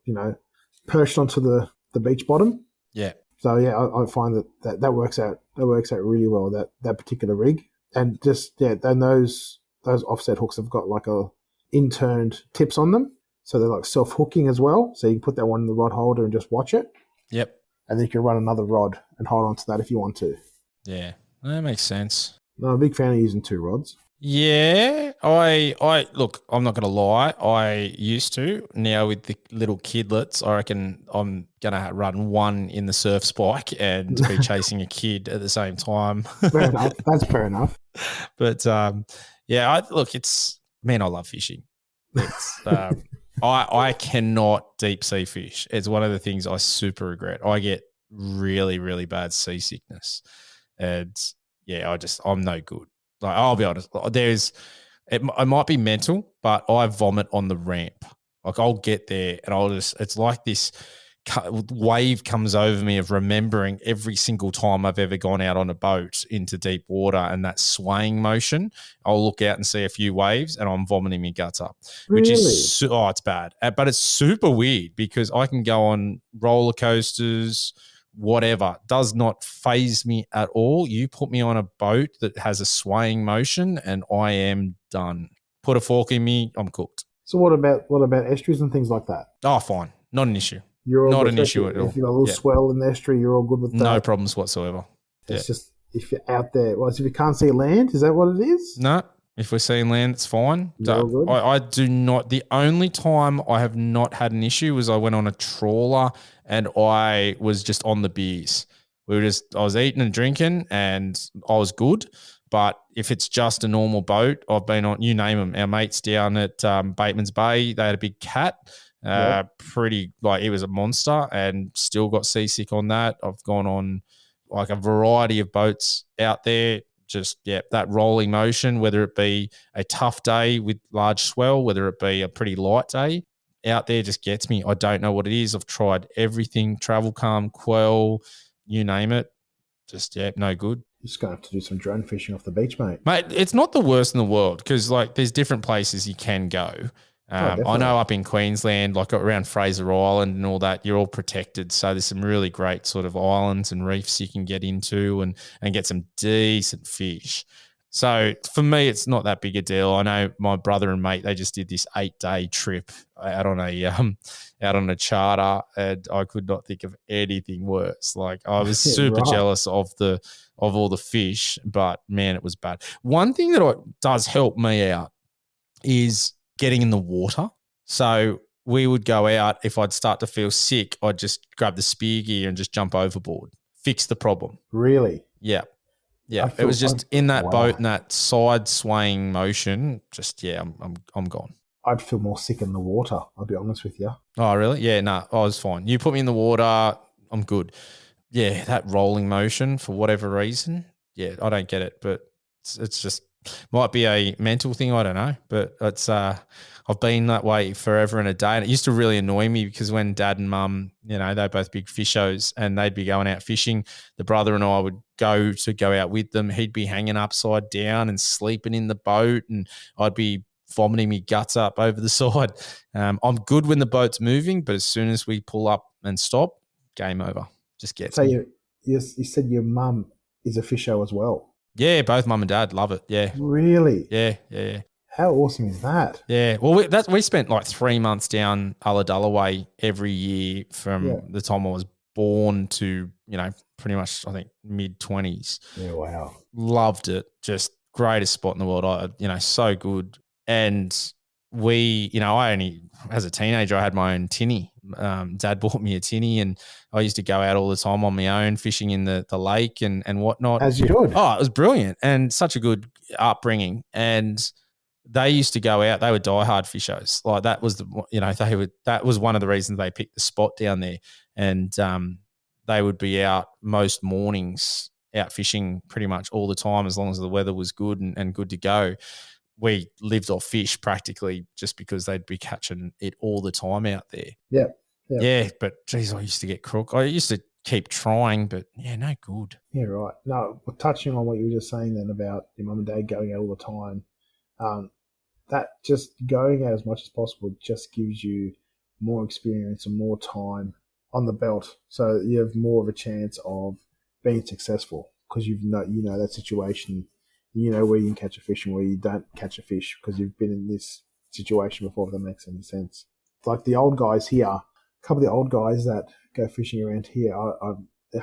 perched onto the beach bottom. Yeah. So yeah, I find that works out. That works out really well. That particular rig, and just then those offset hooks have got like a interned tips on them, so they're like self hooking as well. So you can put that one in the rod holder and just watch it. Yep. And then you can run another rod and hold on to that if you want to. Yeah, that makes sense. No, I'm a big fan of using 2 rods. Yeah, I look, I'm not going to lie. I used to. Now with the little kidlets, I reckon I'm going to run one in the surf spike and be chasing a kid at the same time. Fair enough. That's fair enough. But I love fishing. It's I cannot deep sea fish. It's one of the things I super regret. I get really, really bad seasickness, and I'm no good. Like, I'll be honest, it might be mental, but I vomit on the ramp. Like, I'll get there and it's like this wave comes over me of remembering every single time I've ever gone out on a boat into deep water, and that swaying motion. I'll look out and see a few waves and I'm vomiting my guts up, which is, it's bad. But it's super weird because I can go on roller coasters, whatever, does not faze me at all. You put me on a boat that has a swaying motion and I am done. Put a fork in me, I'm cooked. So what about estuaries and things like that? Oh, fine. Not an issue. You're all not good. an issue at all. If you've got a little swell in the estuary, you're all good with that. No problems whatsoever. It's just if you're out there. Well, if you can't see land, is that what it is? No. If we're seeing land, it's fine. Good. I do not. The only time I have not had an issue was I went on a trawler and I was just on the beers. I was eating and drinking and I was good. But if it's just a normal boat, I've been on, you name them. Our mates down at Bateman's Bay, they had a big cat Yep. Pretty like it was a monster, and still got seasick on that. I've gone on like a variety of boats out there. Just that rolling motion, whether it be a tough day with large swell, whether it be a pretty light day out there, just gets me. I don't know what it is. I've tried everything, travel calm, quell, you name it. Just no good. You're just going to have to do some drone fishing off the beach, mate. Mate, it's not the worst in the world because like there's different places you can go. I know up in Queensland, like around Fraser Island and all that, you're all protected. So there's some really great sort of islands and reefs you can get into and get some decent fish. So for me, it's not that big a deal. I know my brother and mate, they just did this 8-day trip out on a charter, and I could not think of anything worse. Like I was super jealous of all the fish, but man, it was bad. One thing that does help me out is getting in the water. So we would go out. If I'd start to feel sick, I'd just grab the spear gear and just jump overboard. Fix the problem. Really? Yeah. Yeah. It was just in that boat and that side swaying motion. Just, I'm gone. I'd feel more sick in the water, I'll be honest with you. Oh, really? Yeah, no, I was fine. You put me in the water, I'm good. Yeah, that rolling motion for whatever reason. Yeah, I don't get it, but it's just might be a mental thing. I don't know, but it's I've been that way forever and a day, and it used to really annoy me because when Dad and Mum, they're both big fishers, and they'd be going out fishing. The brother and I would go out with them. He'd be hanging upside down and sleeping in the boat, and I'd be vomiting me guts up over the side. I'm good when the boat's moving, but as soon as we pull up and stop, game over. Just gets me. You said your mum is a fisher as well. Yeah, both Mum and Dad love it. Yeah. Really? Yeah. How awesome is that? Yeah. Well, we spent like 3 months down Ulladulla way every year from the time I was born to, pretty much, I think, mid-20s. Yeah, wow. Loved it. Just greatest spot in the world. So good. And we, as a teenager, I had my own tinny. Dad bought me a tinny, and I used to go out all the time on my own, fishing in the lake and whatnot. As you should. Oh, it was brilliant and such a good upbringing. And they used to go out. They were diehard fishers. Like that was that was one of the reasons they picked the spot down there. And they would be out most mornings, out fishing pretty much all the time, as long as the weather was good and good to go. We lived off fish practically just because they'd be catching it all the time out there. Yeah. Yeah, but geez, I used to get crook. I used to keep trying, but no good. Yeah, right. No, touching on what you were just saying then about your mum and dad going out all the time, that just going out as much as possible just gives you more experience and more time on the belt. So you have more of a chance of being successful because you know that situation. You know where you can catch a fish and where you don't catch a fish because you've been in this situation before, if that makes any sense. Like the old guys here, a couple of the old guys that go fishing around here, I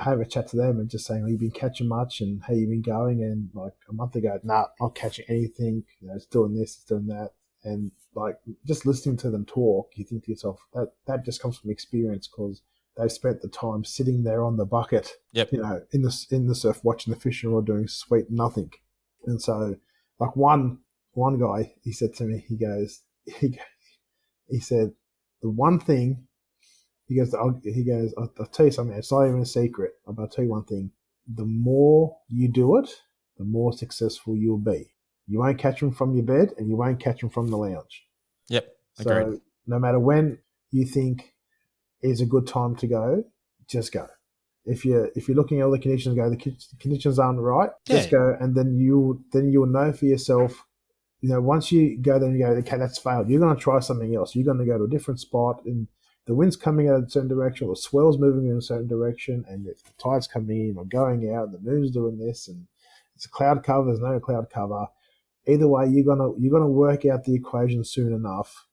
have a chat to them and just saying, "Have you been catching much and how you been going?" And like a month ago, not catching anything. It's doing this, it's doing that. And like just listening to them talk, you think to yourself, that just comes from experience because they've spent the time sitting there on the bucket, in the surf, watching the fishing rod doing sweet nothing. And so, like one guy, he said to me, he said, the one thing, I'll tell you something. It's not even a secret. I'll tell you one thing. The more you do it, the more successful you'll be. You won't catch them from your bed, and you won't catch them from the lounge. Yep. Agreed. So no matter when you think is a good time to go, just go. If you're looking at all the conditions, the conditions aren't right, just go, and then you'll know for yourself. Once you go there and you go, okay, that's failed. You're going to try something else. You're going to go to a different spot, and the wind's coming out in a certain direction, or the swell's moving in a certain direction, and if the tide's coming in or going out, and the moon's doing this, and it's a cloud cover, there's no cloud cover. Either way, you're gonna work out the equation soon enough,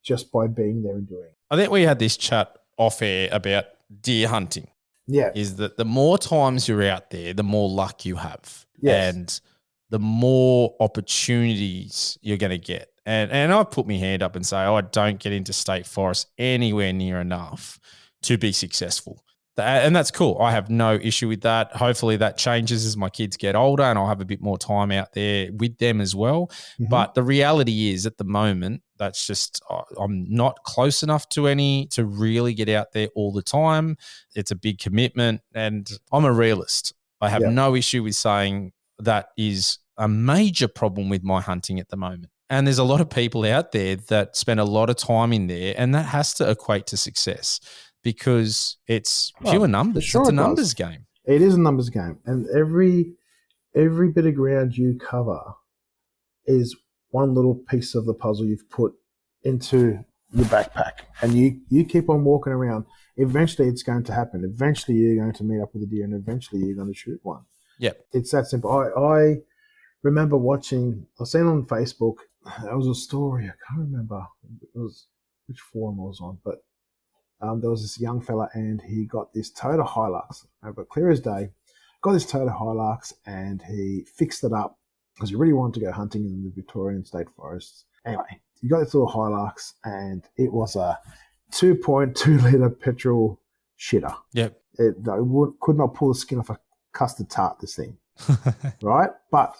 just by being there and doing it. I think we had this chat off air about deer hunting. Yeah. Is that the more times you're out there, the more luck you have. Yes. And the more opportunities you're going to get. And I put my hand up and say, I don't get into state forest anywhere near enough to be successful. And that's cool. I have no issue with that. Hopefully that changes as my kids get older and I'll have a bit more time out there with them as well. Mhm. But the reality is at the moment, that's just, I'm not close enough to any to really get out there all the time. It's a big commitment and I'm a realist. I have no issue with saying that is a major problem with my hunting at the moment. And there's a lot of people out there that spend a lot of time in there and that has to equate to success. Because it's pure numbers. Sure it's a it numbers does. game. It is a numbers game. And every bit of ground you cover is one little piece of the puzzle you've put into your backpack. And you keep on walking around. Eventually it's going to happen. Eventually you're going to meet up with a deer and eventually you're going to shoot one. Yep. It's that simple. I remember watching, I seen on Facebook, there was a story, I can't remember which forum I was on, but there was this young fella and he got this Toyota Hilux, but clear as day, got this Toyota Hilux and he fixed it up because he really wanted to go hunting in the Victorian state forests. Anyway, he got this little Hilux and it was a 2.2 litre petrol shitter. Yep. It could not pull the skin off a custard tart, this thing. Right? But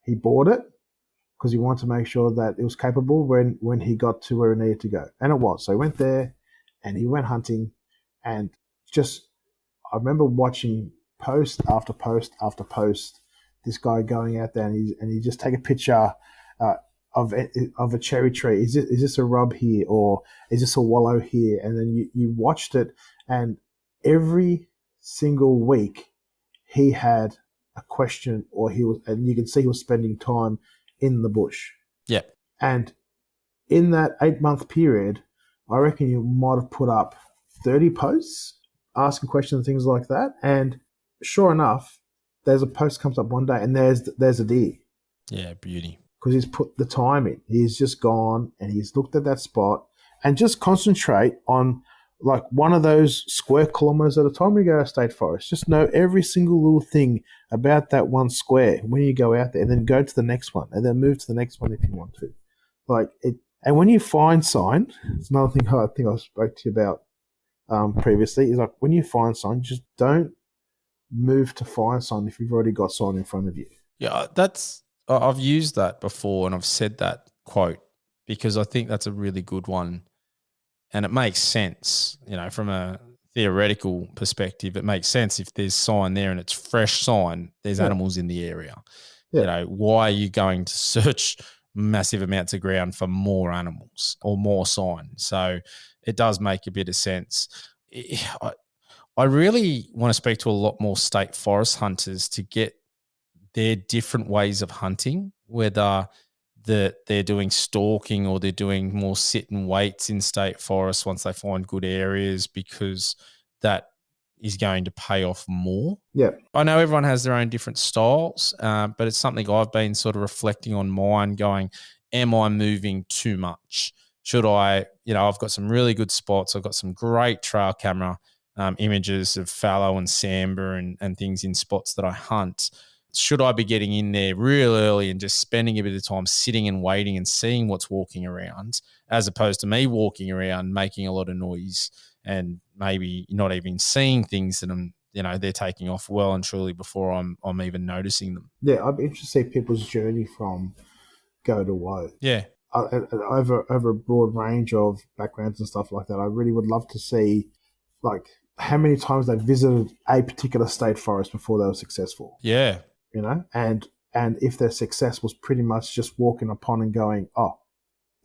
he bought it because he wanted to make sure that it was capable when he got to where he needed to go. And it was. So he went there, and he went hunting, and I remember watching post after post after post, this guy going out there and he just take a picture of a cherry tree. Is this a rub here or is this a wallow here? And then you watched it, and every single week he had a question, and you can see he was spending time in the bush. Yeah. And in that 8-month period, I reckon you might have put up 30 posts asking questions and things like that. And sure enough, there's a post comes up one day and there's a deer. Yeah, beauty. Because he's put the time in. He's just gone and he's looked at that spot and just concentrate on like one of those square kilometers at a time when you go to state forest. Just know every single little thing about that one square when you go out there, and then go to the next one and then move to the next one if you want to. Like it. And when you find sign, it's another thing I think I spoke to you about previously, is like when you find sign, just don't move to find sign if you've already got sign in front of you. Yeah, I've used that before and I've said that quote because I think that's a really good one. And it makes sense, from a theoretical perspective, it makes sense if there's sign there and it's fresh sign, there's animals in the area. Yeah. Why are you going to search massive amounts of ground for more animals or more sign? So it does make a bit of sense. I really want to speak to a lot more state forest hunters to get their different ways of hunting, whether they're doing stalking or they're doing more sit and waits in state forests once they find good areas, because that is going to pay off more. Yeah. I know everyone has their own different styles, but it's something I've been sort of reflecting on mine, going, am I moving too much? Should I, I've got some really good spots. I've got some great trail camera images of fallow and sambar and things in spots that I hunt. Should I be getting in there real early and just spending a bit of time sitting and waiting and seeing what's walking around, as opposed to me walking around making a lot of noise and maybe not even seeing things that they're taking off well and truly before I'm even noticing them. Yeah, I'd be interested to see people's journey from go to woe. Yeah. Over a broad range of backgrounds and stuff like that. I really would love to see like how many times they visited a particular state forest before they were successful. Yeah. And if their success was pretty much just walking upon and going, oh,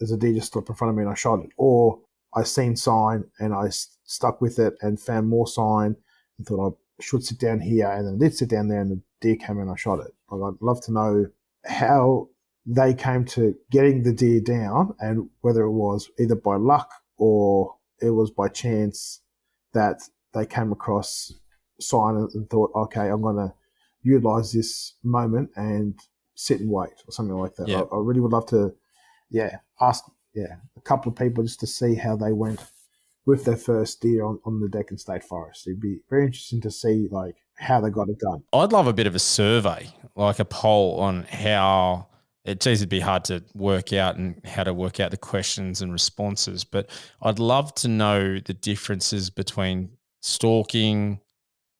there's a deer just stood in front of me and I shot it, or I seen sign and I stuck with it and found more sign and thought I should sit down here, and then I did sit down there and the deer came and I shot it. I'd love to know how they came to getting the deer down, and whether it was either by luck or it was by chance that they came across sign and thought, okay, I'm going to utilize this moment and sit and wait or something like that. Yeah. I really would love to, ask a couple of people just to see how they went with their first deer on the Deccan State Forest. It'd be very interesting to see like how they got it done. I'd love a bit of a survey, like a poll on how it'd be hard to work out and how to work out the questions and responses, but I'd love to know the differences between stalking,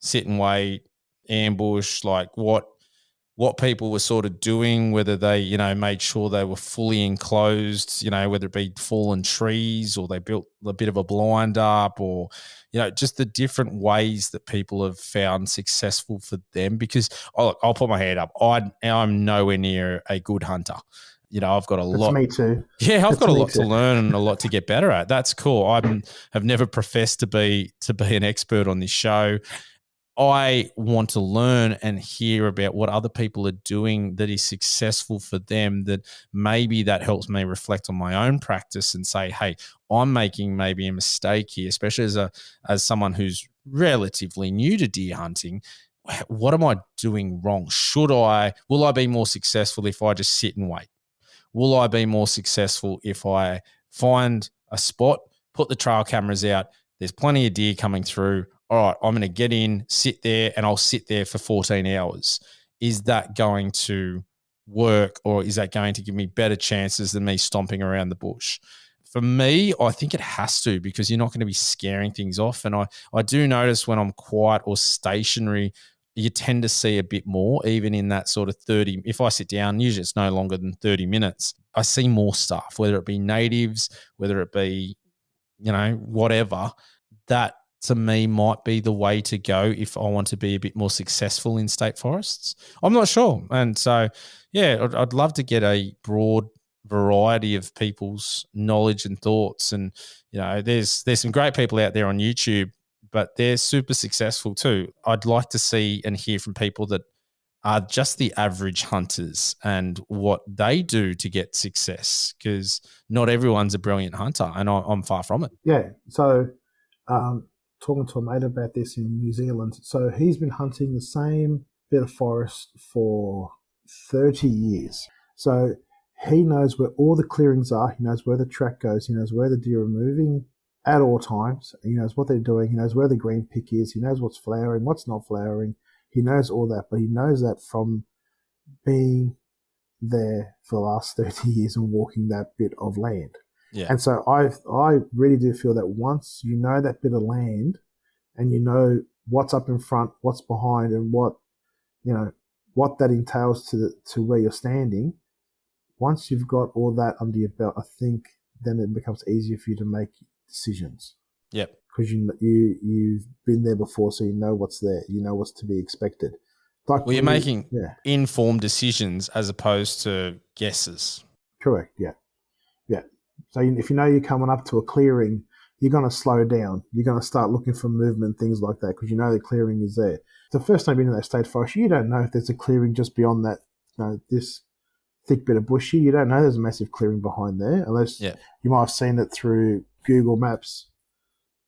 sit and wait, ambush, like what people were sort of doing, whether they, made sure they were fully enclosed, whether it be fallen trees or they built a bit of a blind up or, just the different ways that people have found successful for them. Because I'll put my hand up. I'm nowhere near a good hunter. I've got a lot. That's me too. Yeah, I've That's got a me lot too. to learn and a lot to get better at. That's cool. Have never professed to be an expert on this show. I want to learn and hear about what other people are doing that is successful for them, that maybe that helps me reflect on my own practice and say, hey, I'm making maybe a mistake here, especially as someone who's relatively new to deer hunting. What am I doing wrong? Will I be more successful if I just sit and wait? Will I be more successful if I find a spot, put the trail cameras out, there's plenty of deer coming through, all right, I'm going to get in, sit there, and I'll sit there for 14 hours. Is that going to work, or is that going to give me better chances than me stomping around the bush? For me, I think it has to, because you're not going to be scaring things off. And I do notice when I'm quiet or stationary, you tend to see a bit more, even in that sort of 30. If I sit down, usually it's no longer than 30 minutes. I see more stuff, whether it be natives, whether it be, whatever. That to me might be the way to go if I want to be a bit more successful in state forests. I'm not sure. And so, yeah, I'd love to get a broad variety of people's knowledge and thoughts. And, there's some great people out there on YouTube, but they're super successful too. I'd like to see and hear from people that are just the average hunters and what they do to get success, because not everyone's a brilliant hunter, and I'm far from it. Yeah. So, talking to a mate about this in New Zealand. So he's been hunting the same bit of forest for 30 years. So he knows where all the clearings are. He knows where the track goes. He knows where the deer are moving at all times. He knows what they're doing. He knows where the green pick is. He knows what's flowering, what's not flowering. He knows all that, but he knows that from being there for the last 30 years and walking that bit of land. Yeah. And so I really do feel that once you know that bit of land and you know what's up in front, what's behind, and what that entails to where you're standing, once you've got all that under your belt, I think then it becomes easier for you to make decisions. Yep. Because you've been there before, so you know what's there, you know what's to be expected. Well, you're making informed decisions as opposed to guesses. Correct. Yeah. So if you know you're coming up to a clearing, you're going to slow down. You're going to start looking for movement, things like that, because you know the clearing is there. The first time you're in that state forest, you don't know if there's a clearing just beyond that, this thick bit of bush here. You don't know there's a massive clearing behind there, unless you might have seen it through Google Maps.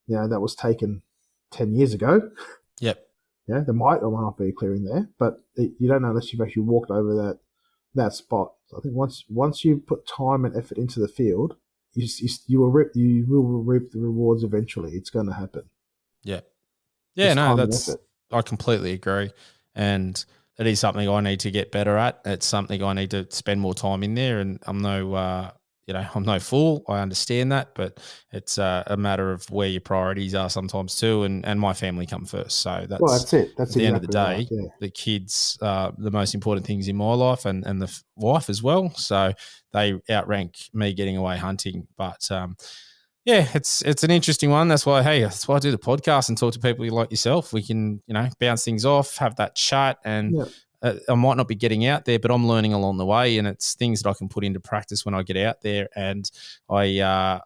That was taken 10 years ago. Yep. There might or might not be a clearing there, but you don't know unless you've actually walked over that spot. So I think once you put time and effort into the field, you will reap the rewards eventually. It's going to happen. Yeah. I completely agree. And it is something I need to get better at. It's something I need to spend more time in there. And I'm no fool. I understand that, but it's a matter of where your priorities are sometimes too. And my family come first. So that's it. That's at the end of the day, the kids are the most important things in my life, and the wife as well. So they outrank me getting away hunting. But it's an interesting one. That's why I do the podcast and talk to people like yourself. We can, bounce things off, have that chat, and I might not be getting out there, but I'm learning along the way, and it's things that I can put into practice when I get out there. And I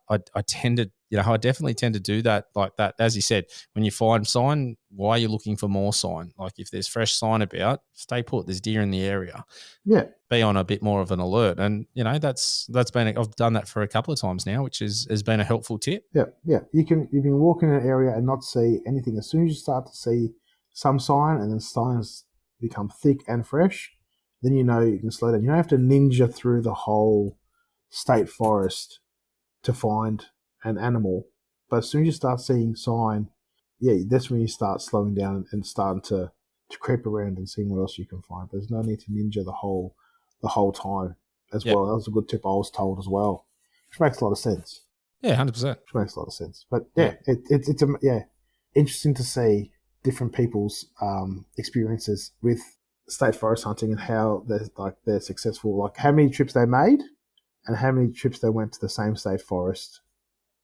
tend to, I definitely tend to do that like that. As you said, when you find sign, why are you looking for more sign? Like if there's fresh sign about, stay put. There's deer in the area. Yeah. Be on a bit more of an alert. And, that's been, I've done that for a couple of times now, which has been a helpful tip. Yeah. Yeah. You've been walking in an area and not see anything. As soon as you start to see some sign, and then signs become thick and fresh, then you can slow down. You don't have to ninja through the whole state forest to find an animal. But as soon as you start seeing sign, that's when you start slowing down and starting to creep around and seeing what else you can find. There's no need to ninja the whole time as well. That was a good tip I was told as well, which makes a lot of sense. Yeah, 100%. Which makes a lot of sense. But interesting to see different people's experiences with state forest hunting and how they're successful. Like how many trips they made and how many trips they went to the same state forest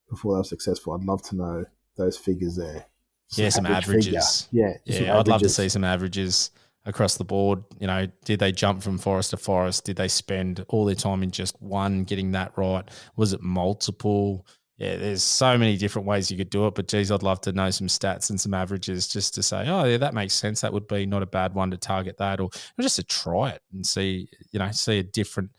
before they were successful. I'd love to know those figures there. Some averages. Figure. Yeah, I'd love to see some averages across the board. You know, did they jump from forest to forest? Did they spend all their time in just one, getting that right? Was it multiple? Yeah, there's so many different ways you could do it, but geez, I'd love to know some stats and some averages just to say, oh yeah, that makes sense. That would be not a bad one to target that, or just to try it and see a different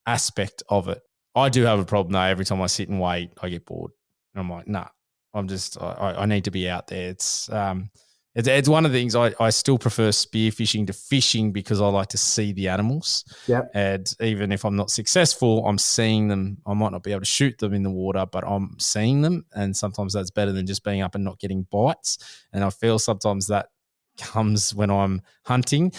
aspect of it. I do have a problem though. Every time I sit and wait, I get bored. And I'm like, nah, I need to be out there. It's one of the things I still prefer spearfishing to fishing because I like to see the animals. Yep. And even if I'm not successful, I'm seeing them. I might not be able to shoot them in the water, but I'm seeing them. And sometimes that's better than just being up and not getting bites. And I feel sometimes that comes when I'm hunting.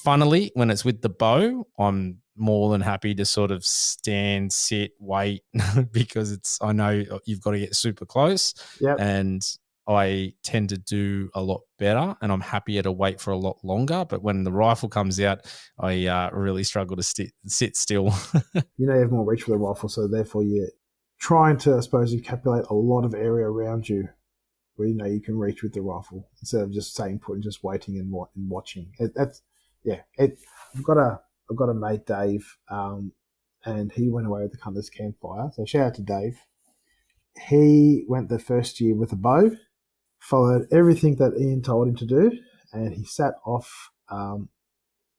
Funnily, when it's with the bow, I'm more than happy to sort of stand, sit, wait because I know you've got to get super close. Yep. And I tend to do a lot better and I'm happier to wait for a lot longer. But when the rifle comes out, I really struggle to sit still. You have more reach with the rifle, so therefore you're trying to, I suppose, encapsulate a lot of area around you where you can reach with the rifle instead of just staying put and just waiting and watching. I've got a mate, Dave, and he went away with the Hunters Campfire. So shout out to Dave. He went the first year with a bow, followed everything that Ian told him to do, and he sat off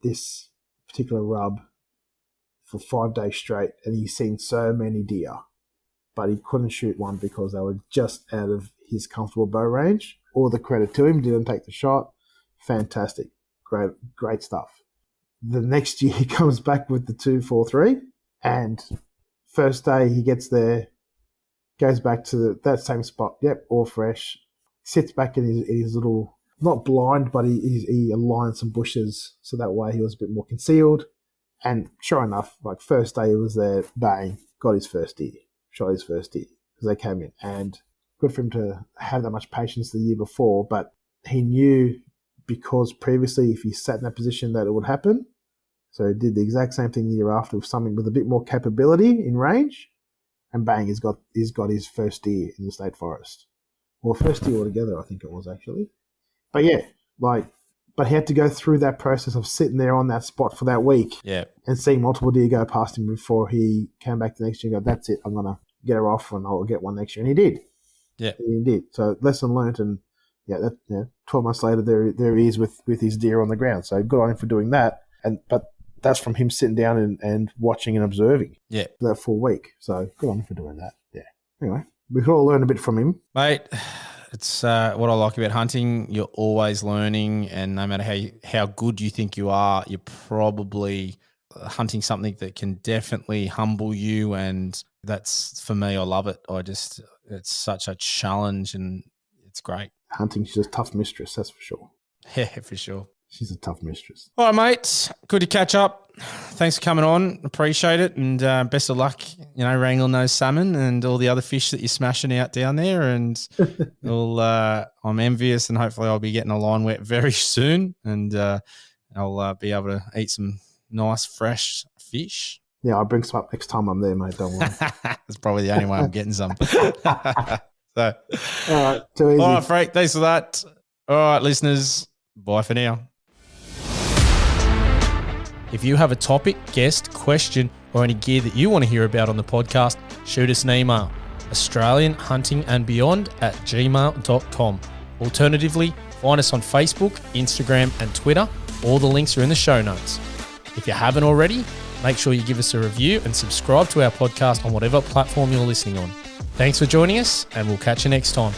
this particular rub for 5 days straight, and he's seen so many deer, but he couldn't shoot one because they were just out of his comfortable bow range. All the credit to him, didn't take the shot. Fantastic. Great stuff. The next year he comes back with the 243, and first day he gets there, goes back to that same spot. Yep, all fresh. Sits back in his little, not blind, but he aligned some bushes so that way he was a bit more concealed. And sure enough, like first day he was there, bang, got his first deer, shot his first deer because they came in. And good for him to have that much patience the year before, but he knew because previously if he sat in that position that it would happen. So he did the exact same thing the year after with something with a bit more capability in range, and bang, he's got his first deer in the state forest. Well, first deer altogether, I think it was actually. But yeah, but he had to go through that process of sitting there on that spot for that week, and seeing multiple deer go past him before he came back the next year and go, that's it, I'm going to get her off and I'll get one next year. And he did. Yeah. He did. So lesson learned, and 12 months later, there he is with his deer on the ground. So good on him for doing that. But that's from him sitting down and watching and observing. Yeah. For that full week. So good on him for doing that. Yeah. Anyway, we could all learn a bit from him. Mate, it's what I like about hunting. You're always learning, and no matter how good you think you are, you're probably hunting something that can definitely humble you, and that's, for me, I love it. It's such a challenge, and it's great. Hunting's just a tough mistress, that's for sure. Yeah, for sure. She's a tough mistress. All right, mate. Good to catch up. Thanks for coming on. Appreciate it. And best of luck, wrangling those salmon and all the other fish that you're smashing out down there. And I'm envious, and hopefully I'll be getting a line wet very soon. And I'll be able to eat some nice, fresh fish. Yeah, I'll bring some up next time I'm there, mate. Don't worry. That's probably the only way I'm getting some. So, all right, too easy. All right, Frank. Thanks for that. All right, listeners. Bye for now. If you have a topic, guest, question, or any gear that you want to hear about on the podcast, shoot us an email, australianhuntingandbeyond@gmail.com. Alternatively, find us on Facebook, Instagram, and Twitter. All the links are in the show notes. If you haven't already, make sure you give us a review and subscribe to our podcast on whatever platform you're listening on. Thanks for joining us, and we'll catch you next time.